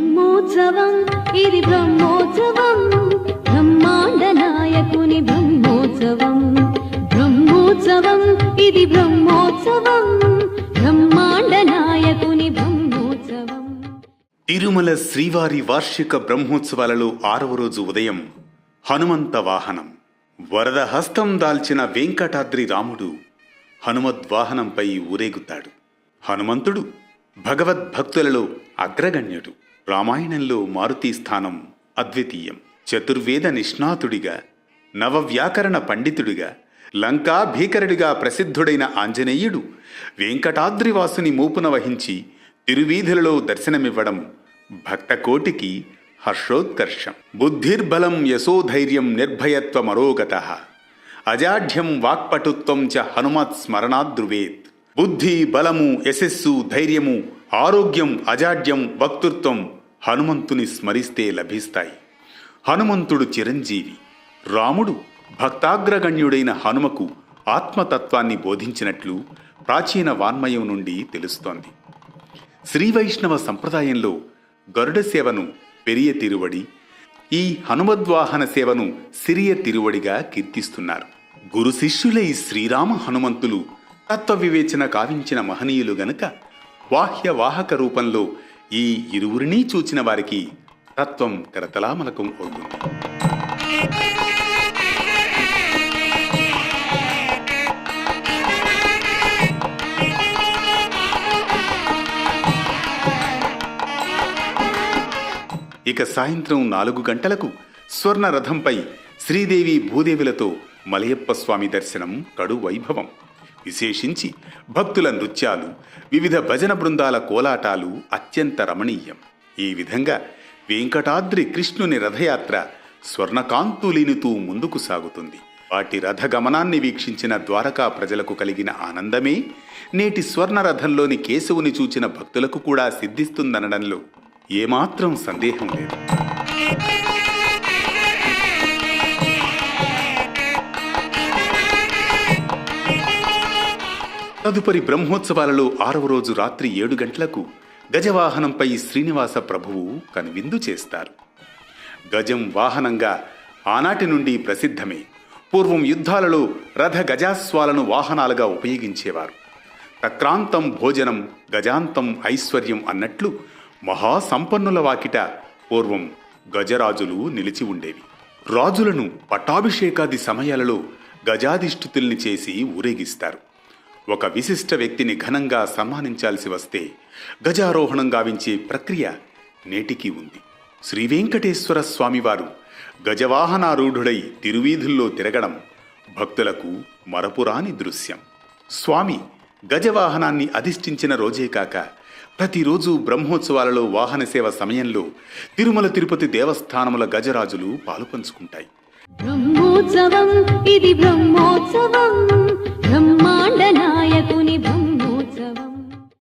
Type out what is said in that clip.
బ్రహ్మోత్సవం ఇది బ్రహ్మోత్సవం, బ్రహ్మాండ నాయకుని బ్రహ్మోత్సవం. బ్రహ్మోత్సవం ఇది బ్రహ్మోత్సవం, బ్రహ్మాండ నాయకుని బ్రహ్మోత్సవం. తిరుమల శ్రీవారి వార్షిక బ్రహ్మోత్సవాలలో 6వ రోజు ఉదయం హనుమంత వాహనం. వరద హస్తం దాల్చిన వెంకటాద్రి రాముడు హనుమద్వాహనంపై ఊరేగుతాడు. హనుమంతుడు భగవద్భక్తులలో అగ్రగణ్యుడు. రామాయణంలో మారుతి స్థానం అద్వితీయం. చతుర్వేద నిష్ణాతుడిగా, నవవ్యాకరణ పండితుడిగా, లంకా భీకరుడిగా ప్రసిద్ధుడైన ఆంజనేయుడు వెంకటాద్రివాసుని మూపున వహించి తిరువీధులలో దర్శనమివ్వడం భక్తకోటికి హర్షోత్కర్షం. బుద్ధిర్బలం యశోధైర్యం నిర్భయత్వమరోగతః అజాఢ్యం వాక్పటుత్వం చ హనుమత్ స్మరణాద్రువేత్. బుద్ధి, బలము, యశస్సు, ధైర్యము, ఆరోగ్యం, అజాడ్యం, వక్తృత్వం హనుమంతుని స్మరిస్తే లభిస్తాయి. హనుమంతుడు చిరంజీవి. రాముడు భక్తాగ్రగణ్యుడైన హనుమకు ఆత్మతత్వాన్ని బోధించినట్లు ప్రాచీన వాన్మయం నుండి తెలుస్తోంది. శ్రీవైష్ణవ సంప్రదాయంలో గరుడ సేవను పెరియ తిరువడి, ఈ హనుమద్వాహన సేవను సిరియ తిరువడిగా కీర్తిస్తున్నారు. గురు శిష్యులై శ్రీరామ హనుమంతులు తత్వ వివేచన కావించిన మహనీయులు గనుక వాహ్య వాహక రూపంలో ఈ ఇరువురినీ చూచిన వారికి తత్వం కరతలామలకం అవుతుంది. ఇక సాయంత్రం 4 గంటలకు స్వర్ణ రథంపై శ్రీదేవి భూదేవులతో మలయప్ప స్వామి దర్శనం కడు వైభవం. విశేషించి భక్తుల నృత్యాలు, వివిధ భజన బృందాల కోలాటాలు అత్యంత రమణీయం. ఈ విధంగా వెంకటాద్రి కృష్ణుని రథయాత్ర స్వర్ణకాంతులీనుతూ ముందుకు సాగుతుంది. వాటి రథగమనాన్ని వీక్షించిన ద్వారకా ప్రజలకు కలిగిన ఆనందమే నేటి స్వర్ణరథంలోని కేశవుని చూచిన భక్తులకు కూడా సిద్ధిస్తుందనడంలో ఏమాత్రం సందేహం లేదు. తదుపరి బ్రహ్మోత్సవాలలో 6వ రోజు రాత్రి 7 గంటలకు గజవాహనంపై శ్రీనివాస ప్రభువు కనువిందు చేస్తారు. గజం వాహనంగా ఆనాటి నుండి ప్రసిద్ధమే. పూర్వం యుద్ధాలలో రథ గజాస్వాలను వాహనాలుగా ఉపయోగించేవారు. తక్రాంతం భోజనం, గజాంతం ఐశ్వర్యం అన్నట్లు మహాసంపన్నుల వాకిట పూర్వం గజరాజులు నిలిచి ఉండేవి. రాజులను పట్టాభిషేకాది సమయాలలో గజాధిష్ఠితుల్ని చేసి ఊరేగిస్తారు. ఒక విశిష్ట వ్యక్తిని ఘనంగా సన్మానించాల్సి వస్తే గజారోహణం గావించే ప్రక్రియ నేటికి ఉంది. శ్రీ వెంకటేశ్వర స్వామివారు గజవాహనారూఢుడై తిరువీధుల్లో తిరగడం భక్తులకు మరపురాని దృశ్యం. స్వామి గజవాహనాన్ని అధిష్ఠించిన రోజే కాక ప్రతిరోజు బ్రహ్మోత్సవాలలో వాహన సేవ సమయంలో తిరుమల తిరుపతి దేవస్థానముల గజరాజులు పాలుపంచుకుంటాయి. బ్రహ్మోత్సవం ఇది బ్రహ్మోత్సవం,